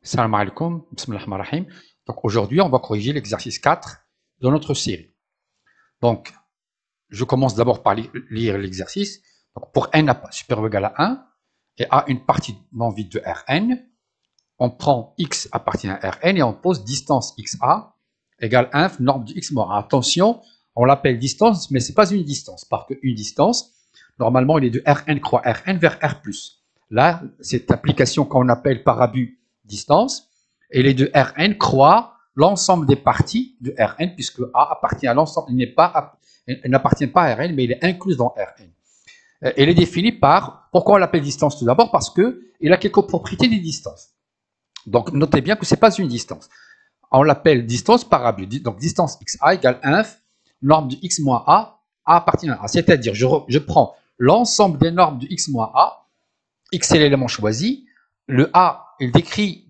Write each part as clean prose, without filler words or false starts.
Salam alaikum, bismillahirrahmanirrahim. Donc aujourd'hui, on va corriger l'exercice 4 de notre série. Donc, je commence d'abord par lire l'exercice. Donc, pour n supérieur ou égal à 1 et a une partie non vide de Rn, on prend x appartient à Rn et on pose distance xa égale 1 norme de x moins a. Attention, on l'appelle distance, mais ce n'est pas une distance, parce qu'une distance, normalement, il est de Rn croix Rn vers R+. Là, cette application qu'on appelle par abus distance, elle est de Rn croix l'ensemble des parties de Rn, puisque A appartient à l'ensemble, il n'appartient pas à Rn, mais il est inclus dans Rn. Elle est définie par, pourquoi on l'appelle distance tout d'abord? Parce qu'il a quelques propriétés des distances. Donc, notez bien que ce n'est pas une distance. On l'appelle distance par abus. Donc, distance xa égale 1 norme de x moins a appartient à a. C'est-à-dire, je prends l'ensemble des normes de x moins a, x est l'élément choisi, le a, il décrit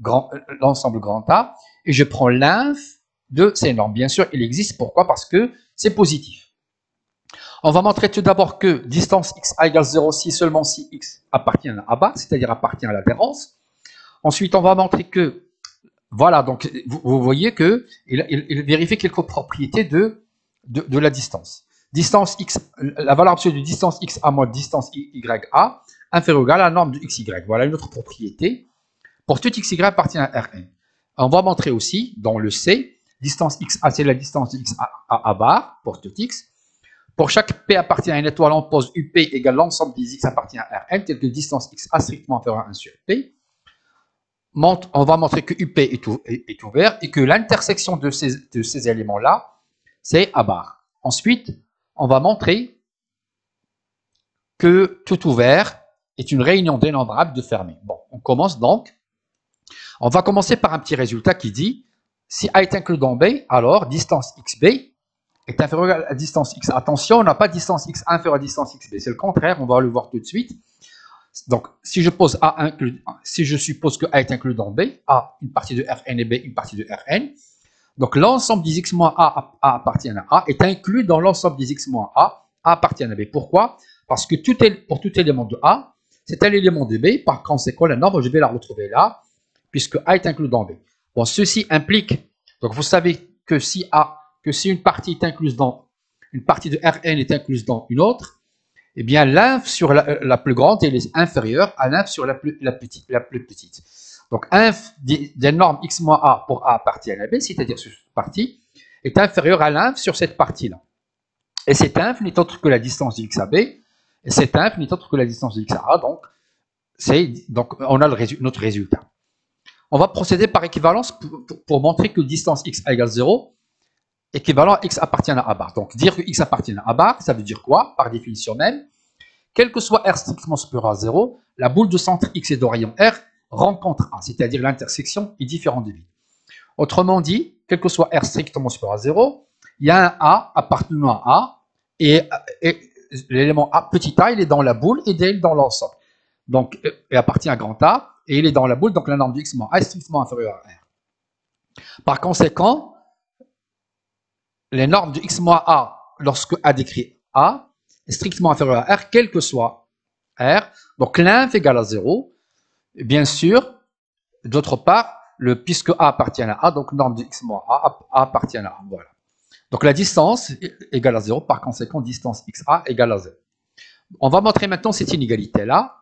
l'ensemble grand A, et je prends l'inf de ces normes. Bien sûr, il existe. Pourquoi? Parce que c'est positif. On va montrer tout d'abord que distance xa égale 0 si seulement si x appartient à A bar, c'est-à-dire appartient à l'adhérence. Ensuite, on va montrer que, voilà, donc vous voyez qu'il vérifie quelques propriétés de la distance. Distance x, la valeur absolue de distance xa moins distance ya inférieure ou égale à la norme de xy. Voilà une autre propriété. Pour tout xy appartient à Rn. On va montrer aussi, dans le C, distance xa, c'est la distance de x à bar, pour tout x. Pour chaque P appartient à une étoile, on pose UP égale l'ensemble des X appartient à Rn, tel que distance XA strictement inférieure à 1 sur P. On va montrer que UP est ouvert et que l'intersection de ces éléments-là, c'est A bar. Ensuite, on va montrer que tout ouvert est une réunion dénombrable de fermés. Bon, on commence donc. On va commencer par un petit résultat qui dit si A est inclus dans B, alors distance XB est inférieur à distance x. Attention, on n'a pas distance x inférieure à distance xb. C'est le contraire, on va le voir tout de suite. Donc, si je suppose que A est inclus dans B, A, une partie de Rn et B, une partie de Rn, donc l'ensemble des x moins A appartient à A est inclus dans l'ensemble des x moins A appartient à B. Pourquoi? Parce que pour tout élément de A, c'est un élément de B, par conséquent, la norme, je vais la retrouver là, puisque A est inclus dans B. Bon, ceci implique, donc vous savez que si une partie est incluse dans une partie de Rn est incluse dans une autre, eh bien l'inf sur la plus grande elle est inférieure à l'inf sur la plus petite. Donc inf des normes x moins a pour a appartient à b, c'est-à-dire sur cette partie, est inférieure à l'inf sur cette partie-là. Et cette inf n'est autre que la distance de x à b, et cette inf n'est autre que la distance de x à a, donc on a notre résultat. On va procéder par équivalence pour montrer que distance x égale 0, équivalent à x appartient à A bar. Donc, dire que x appartient à A bar, ça veut dire quoi? Par définition même, quel que soit R strictement supérieur à 0, la boule de centre x et de rayon R rencontre A, c'est-à-dire l'intersection est différente de vide. Autrement dit, quel que soit R strictement supérieur à 0, il y a un A appartenant à A, et l'élément A, petit a, il est dans la boule et il est dans l'ensemble. Donc, il appartient à grand A, et il est dans la boule, donc la norme de x moins A est strictement inférieure à R. Par conséquent, les normes de x moins a, lorsque a décrit a, est strictement inférieure à r, quel que soit r. Donc l'inf égale à 0. Et bien sûr, d'autre part, puisque a appartient à a, donc norme de x moins a appartient à a. Voilà. Donc la distance égale à 0, par conséquent, distance xa égale à 0. On va montrer maintenant cette inégalité-là.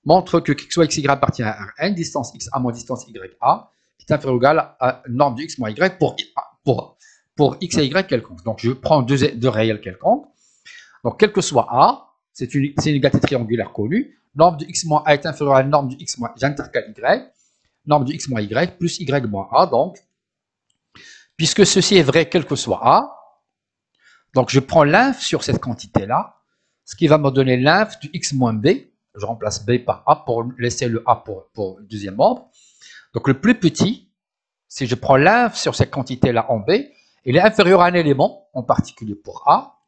Montre que soit xy appartient à Rn, distance xa moins distance ya est inférieure ou égale à norme de x moins y pour x et y quelconque. Donc, je prends deux réels quelconques. Donc, quel que soit A, c'est une inégalité triangulaire connue. Norme de x moins A est inférieure à la norme de x moins, j'intercale y, norme de x moins y plus y moins A. Donc, puisque ceci est vrai, quel que soit A, donc je prends l'inf sur cette quantité-là, ce qui va me donner l'inf de x moins b. Je remplace b par A pour laisser le A pour le deuxième membre. Donc, le plus petit, si je prends l'inf sur cette quantité-là en b, il est inférieur à un élément, en particulier pour A,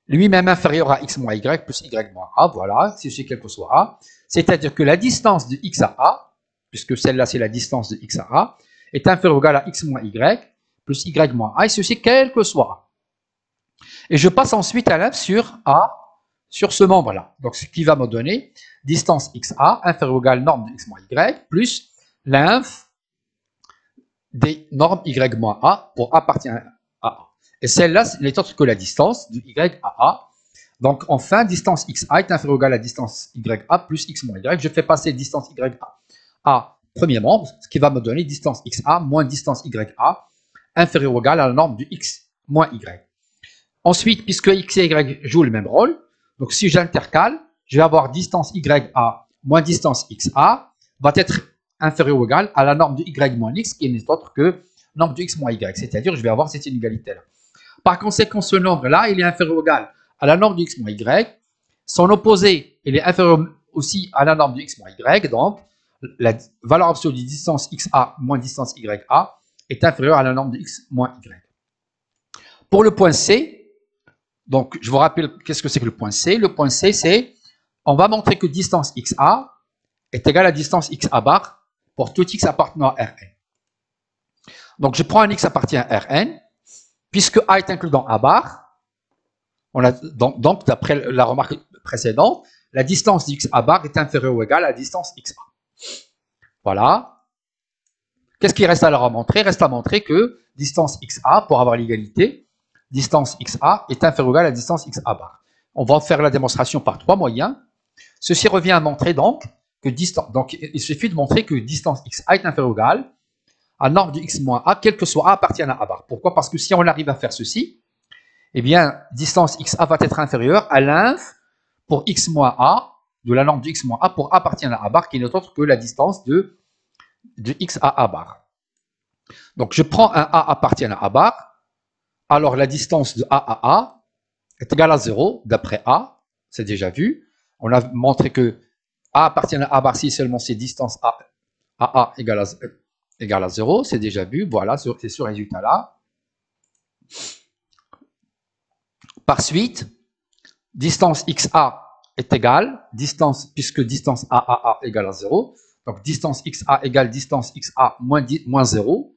lui-même inférieur à x moins y plus y moins A, voilà, si c'est quel que soit A. C'est-à-dire que la distance de x à A, puisque celle-là c'est la distance de x à A, est inférieure ou égale à x moins y plus y moins A, et ceci quel que soit A. Et je passe ensuite à l'inf sur A, sur ce membre-là. Donc ce qui va me donner distance xa inférieure ou égale norme de x moins y plus l'inf des normes y moins a pour a appartient à a. Et celle-là n'est autre que la distance de y à a. Donc enfin, distance xa est inférieure ou égale à distance ya plus x moins y. Je fais passer distance ya à premier membre, ce qui va me donner distance xa moins distance ya inférieure ou égale à la norme de x moins y. Ensuite, puisque x et y jouent le même rôle, donc si j'intercale, je vais avoir distance ya moins distance xa va être inférieur ou égal à la norme de y moins x qui n'est autre que norme de x moins y. C'est-à-dire je vais avoir cette inégalité-là. Par conséquent, ce nombre-là, il est inférieur ou égal à la norme de x moins y. Son opposé, il est inférieur aussi à la norme de x moins y. Donc, la valeur absolue de distance xa moins distance ya est inférieure à la norme de x moins y. Pour le point C, donc je vous rappelle qu'est-ce que c'est que le point C. Le point C, c'est, on va montrer que distance xa est égale à distance xa bar pour tout x appartenant à Rn. Donc je prends un x appartient à Rn, puisque A est inclus dans A bar, donc d'après la remarque précédente, la distance de x A bar est inférieure ou égale à la distance xa. Voilà. Qu'est-ce qu'il reste alors à montrer? Il reste à montrer que distance xa, pour avoir l'égalité, distance xa est inférieure ou égale à la distance xa bar. On va faire la démonstration par trois moyens. Ceci revient à montrer donc que il suffit de montrer que distance xa est inférieure ou égale à norme de x moins a, quel que soit a appartient à a bar. Pourquoi? Parce que si on arrive à faire ceci, eh bien, distance xa va être inférieure à l'inf pour x moins a, de la norme de x moins a pour a appartient à a bar, qui n'est autre que la distance de x à a bar. Donc, je prends un a appartient à a bar, alors la distance de a à a est égale à 0, d'après a, c'est déjà vu. On a montré que a appartient à a bar si seulement c'est distance a égale à 0, c'est déjà vu, voilà, c'est ce résultat-là. Par suite, distance xa est égale, puisque distance a égale à 0, donc distance xa égale distance xa moins 0,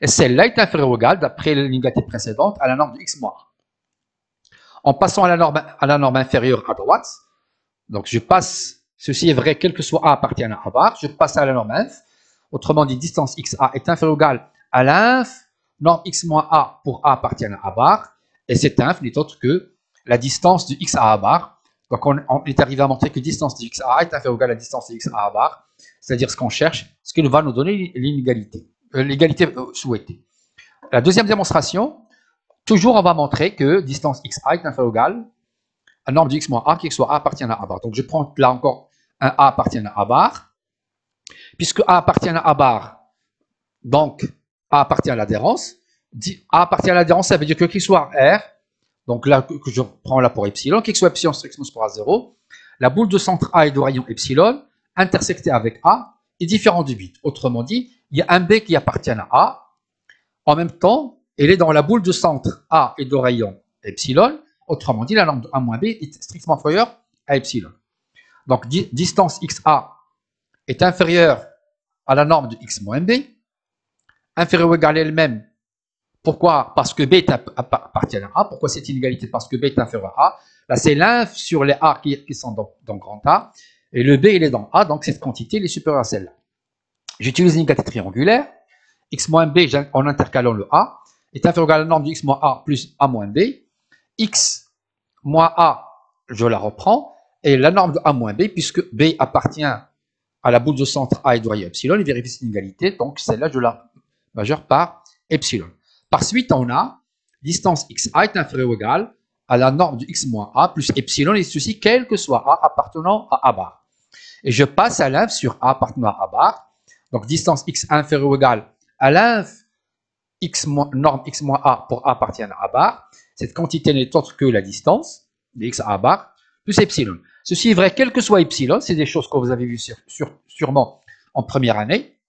et celle-là est inférieure ou égale, d'après l'inégalité précédente, à la norme de x moins a. En passant à la norme inférieure à droite, donc je passe, ceci est vrai, quel que soit a appartient à a bar, je passe à la norme inf, autrement dit, distance xa est inférieure ou égale à l'inf, norme x moins a pour a appartient à a bar, et cette inf n'est autre que la distance de x à a bar. Donc on est arrivé à montrer que distance de x à a est inférieure ou égale à la distance de x à a bar, c'est-à-dire ce qu'on cherche, ce qui va nous donner l'inégalité, l'égalité souhaitée. La deuxième démonstration, toujours on va montrer que distance xa est inférieure ou égale à norme de x moins a, qui soit a appartient à a bar. Donc je prends là encore un a appartient à a bar, puisque a appartient à a bar, donc a appartient à l'adhérence. A appartient à l'adhérence, ça veut dire que qu'il soit R, donc là que je prends là pour epsilon, qu'il soit epsilon strictement supérieur à 0, la boule de centre A et de rayon epsilon, intersectée avec A, est différente du vide. Autrement dit, il y a un B qui appartient à A, en même temps, elle est dans la boule de centre A et de rayon epsilon, autrement dit, la norme de A moins B est strictement inférieure à epsilon. Donc, distance xa est inférieure à la norme de x moins b, inférieure ou égale à elle-même. Pourquoi? Parce que b appartient à A. Pourquoi cette inégalité? Parce que b est inférieur à A. Là, c'est l'inf sur les A qui sont dans grand A, et le b, il est dans A, donc cette quantité elle est supérieure à celle-là. J'utilise l'inégalité triangulaire. X moins b, en intercalant le A, est inférieur ou égal à la norme de x moins A plus A moins B. X moins A, je la reprends, et la norme de A moins B, puisque B appartient à la boule de centre A et de rayon epsilon, il vérifie cette inégalité, donc celle-là, je la majeure par epsilon. Par suite, on a distance xa est inférieure ou égale à la norme de x moins A plus epsilon, et ceci, quel que soit A appartenant à A bar. Et je passe à l'inf sur A appartenant à A bar, donc distance x inférieure ou égale à l'inf norme x moins A pour A appartient à A bar. Cette quantité n'est autre que la distance de x à A bar plus epsilon. Ceci est vrai quel que soit epsilon, c'est des choses que vous avez vues sûrement en première année.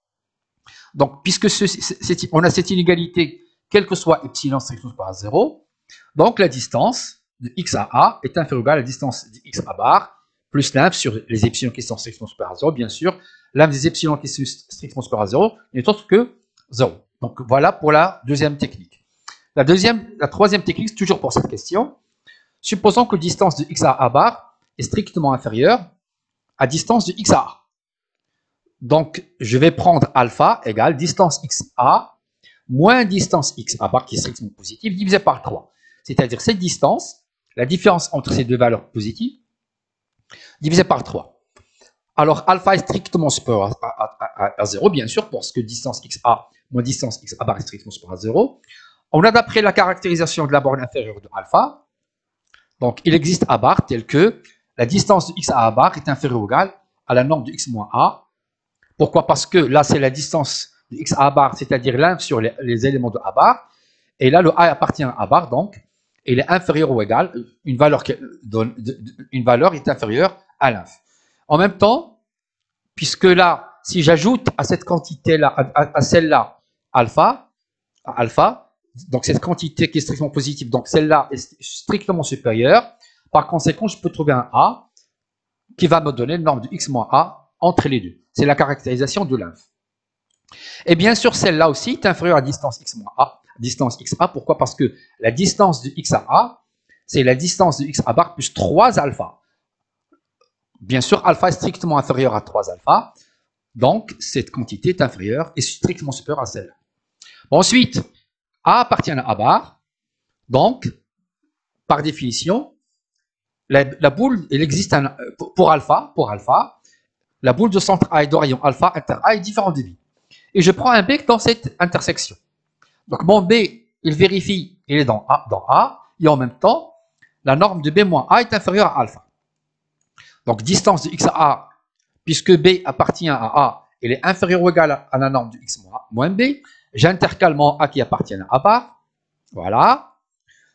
Donc, puisque on a cette inégalité, quel que soit epsilon strictement supérieur à 0, donc la distance de x à A est inférieure ou égale à la distance de x à bar plus l'inf sur les epsilons qui sont strictement supérieurs à 0, bien sûr. L'inf des epsilons qui sont strictement supérieurs à 0 n'est autre que 0. Donc, voilà pour la deuxième technique. La troisième technique, toujours pour cette question, supposons que distance de x à A bar est strictement inférieure à distance de x à A. Donc, je vais prendre alpha égale distance xa moins distance xa bar qui est strictement positive divisé par 3. C'est-à-dire cette distance, la différence entre ces deux valeurs positives, divisé par 3. Alors, alpha est strictement supérieur à 0, bien sûr, parce que distance xa moins distance xa bar est strictement supérieur à 0. On a d'après la caractérisation de la borne inférieure de alpha, donc il existe a bar tel que la distance de x à a bar est inférieure ou égale à la norme de x moins a. Pourquoi? Parce que là, c'est la distance de x à a bar, c'est-à-dire l'inf sur les éléments de a bar. Et là, le a appartient à a bar, donc il est inférieur ou égal, une valeur est inférieure à l'inf. En même temps, puisque là, si j'ajoute à cette quantité-là, à celle-là, alpha, donc cette quantité qui est strictement positive, donc celle-là est strictement supérieure, par conséquent, je peux trouver un a qui va me donner une norme de x moins a entre les deux. C'est la caractérisation de l'inf. Et bien sûr, celle-là aussi est inférieure à distance x moins a, distance xa. Pourquoi? Parce que la distance de x à a, c'est la distance de x à bar plus 3 alpha. Bien sûr, alpha est strictement inférieur à 3 alpha. Donc, cette quantité est inférieure et strictement supérieure à celle-là. Bon, ensuite, a appartient à a bar. Donc, par définition, la boule, elle existe pour alpha, la boule de centre A et de rayon alpha inter A est différente de B. Et je prends un B dans cette intersection. Donc mon B, il vérifie, il est dans A, et en même temps, la norme de B moins A est inférieure à alpha. Donc distance de x à A, puisque B appartient à A, elle est inférieure ou égale à la norme de x moins B. J'intercale mon A qui appartient à A bar. Voilà.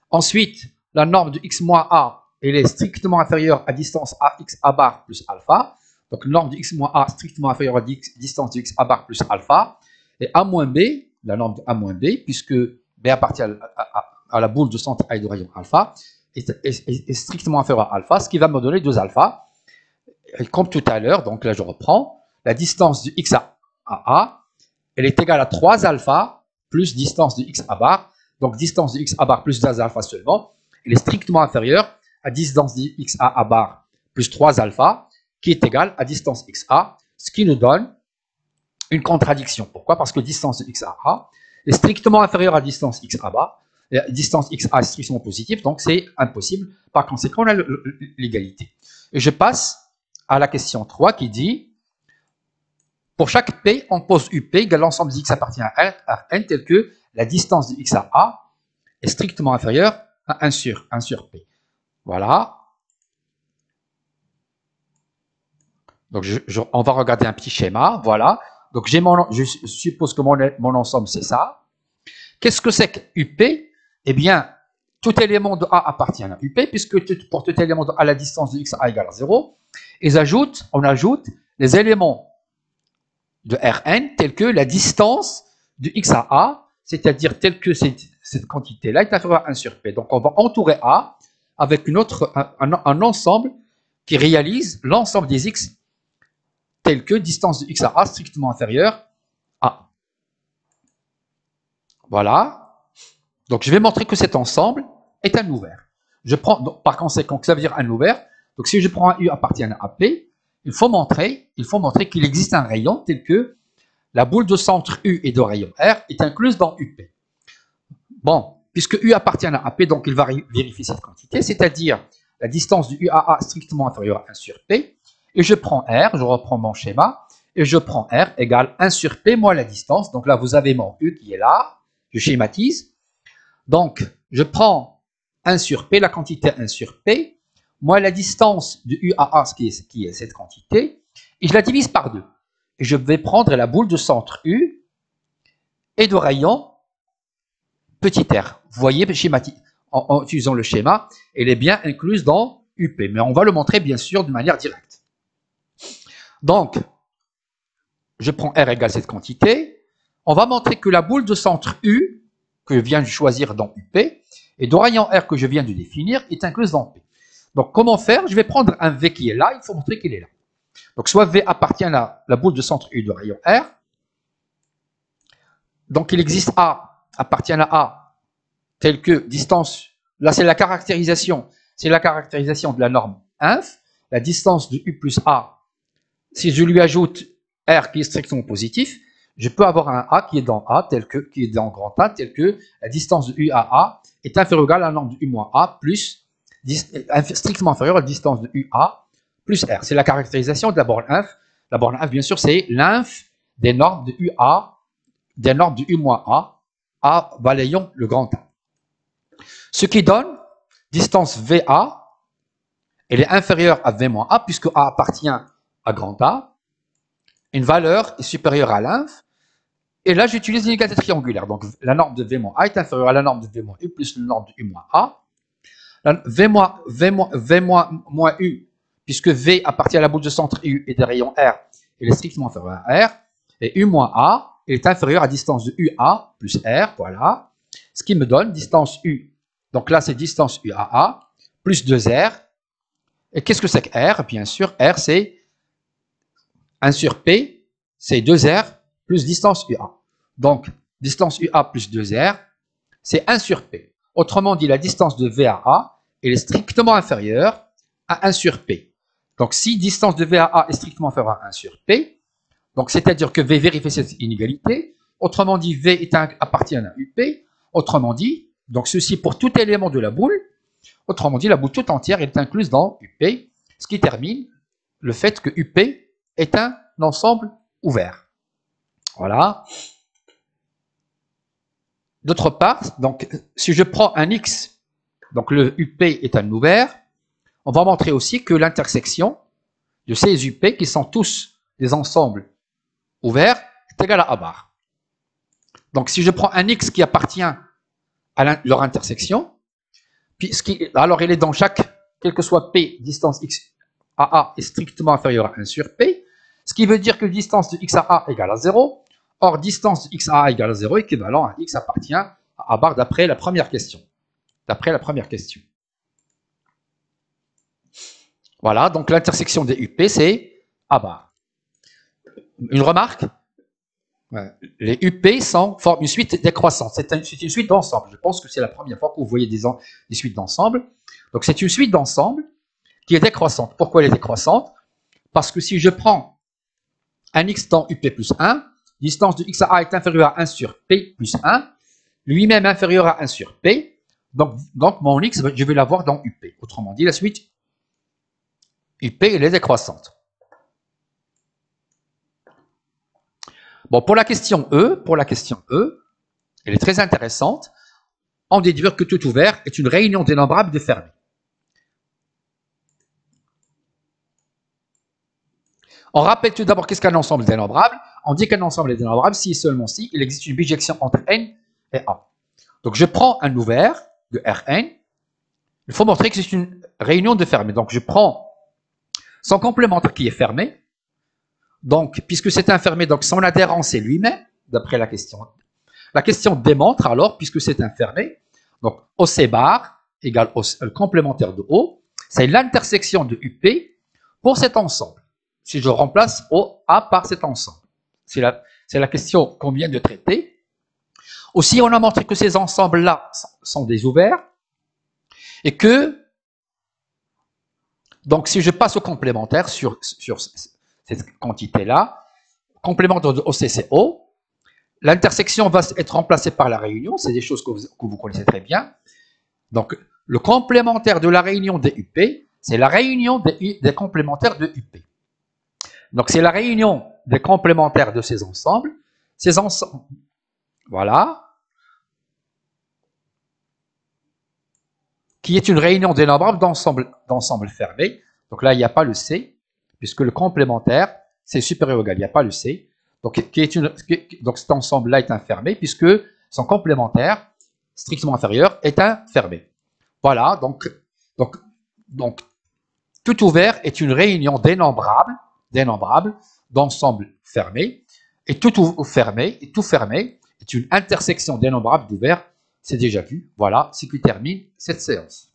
Ensuite, la norme de x moins A, elle est strictement inférieure à distance AX A bar plus alpha. Donc, norme de x moins A strictement inférieure à distance de x A bar plus alpha. Et A moins B, la norme de A moins B, puisque B appartient à la boule de centre A et de rayon alpha, est strictement inférieure à alpha, ce qui va me donner 2 alpha. Et comme tout à l'heure, donc là je reprends, la distance de x à A, elle est égale à 3 alpha plus distance de x A bar. Donc, distance de x A bar plus 2 alpha seulement, elle est strictement inférieure à distance de x A bar plus 3 alpha, qui est égale à distance xa, ce qui nous donne une contradiction. Pourquoi? Parce que distance de xa est strictement inférieure à distance xa bar, distance xa est strictement positive, donc c'est impossible. Par conséquent, on a l'égalité. Et je passe à la question 3 qui dit, pour chaque P, on pose UP égale l'ensemble de x appartient à Rn tel que la distance de x à A est strictement inférieure à 1 sur P. Voilà. Donc, on va regarder un petit schéma. Voilà. Donc, je suppose que mon ensemble, c'est ça. Qu'est-ce que c'est que UP? Eh bien, tout élément de A appartient à UP, puisque pour tout élément de A, la distance de x à A égale à 0. Et on ajoute les éléments de Rn tels que la distance de x à A, c'est-à-dire telle que cette quantité-là est inférieure à 1 sur P. Donc, on va entourer A avec un ensemble qui réalise l'ensemble des x tel que distance de x à A strictement inférieure à. Voilà. Donc, je vais montrer que cet ensemble est un ouvert. Je prends, donc, par conséquent, ça veut dire un ouvert. Donc, si je prends un U appartient à AP, il faut montrer qu'il existe un rayon tel que la boule de centre U et de rayon R est incluse dans UP. Bon, puisque U appartient à AP, donc il va vérifier cette quantité, c'est-à-dire la distance du U à A strictement inférieure à 1 sur P. Et je prends R, je reprends mon schéma, et je prends R égale 1 sur P moins la distance. Donc là, vous avez mon U qui est là, je schématise. Donc, je prends 1 sur P, la quantité 1 sur P, moins la distance de U à A, qui est cette quantité, et je la divise par 2. Et je vais prendre la boule de centre U et de rayon petit r. Vous voyez, schématique, en utilisant le schéma, elle est bien incluse dans UP. Mais on va le montrer, bien sûr, de manière directe. Donc, je prends R égale cette quantité. On va montrer que la boule de centre U, que je viens de choisir dans UP, et de rayon R que je viens de définir, est incluse dans P. Donc, comment faire? Je vais prendre un V qui est là, il faut montrer qu'il est là. Donc, soit V appartient à la boule de centre U de rayon R. Donc, il existe A, appartient à A, tel que distance, là c'est la caractérisation de la norme inf, la distance de U plus A, si je lui ajoute R qui est strictement positif, je peux avoir un A qui est dans A, qui est dans grand A, tel que la distance de U à A est inférieure ou égale à la norme de U moins A plus strictement inférieure à la distance de UA plus R. C'est la caractérisation de la borne inf. La borne inf, bien sûr, c'est l'inf des normes de UA, des normes de U moins A balayant le grand A. Ce qui donne distance VA, elle est inférieure à V moins A, puisque A appartient à grand A. Une valeur est supérieure à l'inf. Et là, j'utilise l'inégalité triangulaire. Donc, la norme de V moins A est inférieure à la norme de V moins U plus la norme de U moins A. V moins U, puisque V appartient à la boule de centre U et des rayons R, elle est strictement inférieure à R. Et U moins A est inférieure à distance de UA plus R, voilà. Ce qui me donne distance U. Donc là, c'est distance UAA plus 2R. Et qu'est-ce que c'est que R? Bien sûr, R, c'est 1 sur P, c'est 2R plus distance UA. Donc, distance UA plus 2R, c'est 1 sur P. Autrement dit, la distance de V à A, elle est strictement inférieure à 1 sur P. Donc, si distance de V à A est strictement inférieure à 1 sur P, donc c'est-à-dire que V vérifie cette inégalité, autrement dit, V appartient à UP, autrement dit, donc ceci pour tout élément de la boule, autrement dit, la boule toute entière est incluse dans UP, ce qui termine le fait que UP est un ensemble ouvert. Voilà. D'autre part, donc, si je prends un X, donc le UP est un ouvert, on va montrer aussi que l'intersection de ces UP, qui sont tous des ensembles ouverts, est égale à A bar. Donc, si je prends un X qui appartient à leur intersection, alors il est dans chaque, quel que soit P, distance X à A est strictement inférieure à 1 sur P, ce qui veut dire que distance de X à A égale à 0. Or, distance de X à A égale à 0, équivalent à X appartient à A bar d'après la première question. Voilà, donc l'intersection des UP, c'est A bar. Une remarque? Les UP forment une suite décroissante. C'est une suite d'ensemble. Je pense que c'est la première fois que vous voyez des suites d'ensemble. Donc, c'est une suite d'ensemble qui est décroissante. Pourquoi elle est décroissante? Parce que si je prends un X dans UP plus 1, distance de X à A est inférieure à 1 sur P plus 1, lui-même inférieur à 1 sur P, donc mon X, je vais l'avoir dans UP. Autrement dit, la suite UP, elle est décroissante. Bon, pour la question E, elle est très intéressante. On déduit que tout ouvert est une réunion dénombrable de fermés. On rappelle tout d'abord qu'est-ce qu'un ensemble dénombrable. On dit qu'un ensemble est dénombrable si et seulement si il existe une bijection entre N et A. Donc, je prends un ouvert de Rn. Il faut montrer que c'est une réunion de fermés. Donc, je prends son complémentaire qui est fermé. Donc, puisque c'est un fermé, donc son adhérent, c'est lui-même, d'après la question. La question démontre alors, puisque c'est un fermé, donc OC bar égale le complémentaire de O, c'est l'intersection de UP pour cet ensemble. Si je remplace OA par cet ensemble. C'est la question qu'on vient de traiter. Aussi, on a montré que ces ensembles-là sont des ouverts et que, donc si je passe au complémentaire sur cette quantité-là, complémentaire de OCCO, l'intersection va être remplacée par la réunion, c'est des choses que vous connaissez très bien. Donc, le complémentaire de la réunion des UP, c'est la réunion des complémentaires de UP. Donc, c'est la réunion des complémentaires de ces ensembles. Voilà, qui est une réunion dénombrable d'ensemble fermé. Donc là, il n'y a pas le C, puisque le complémentaire, c'est supérieur ou égal, il n'y a pas le C. Donc, donc cet ensemble-là est un fermé, puisque son complémentaire, strictement inférieur, est un fermé. Voilà, donc tout ouvert est une réunion dénombrable d'ensemble fermé, et tout fermé est une intersection dénombrable d'ouverts. C'est déjà vu. Voilà ce qui termine cette séance.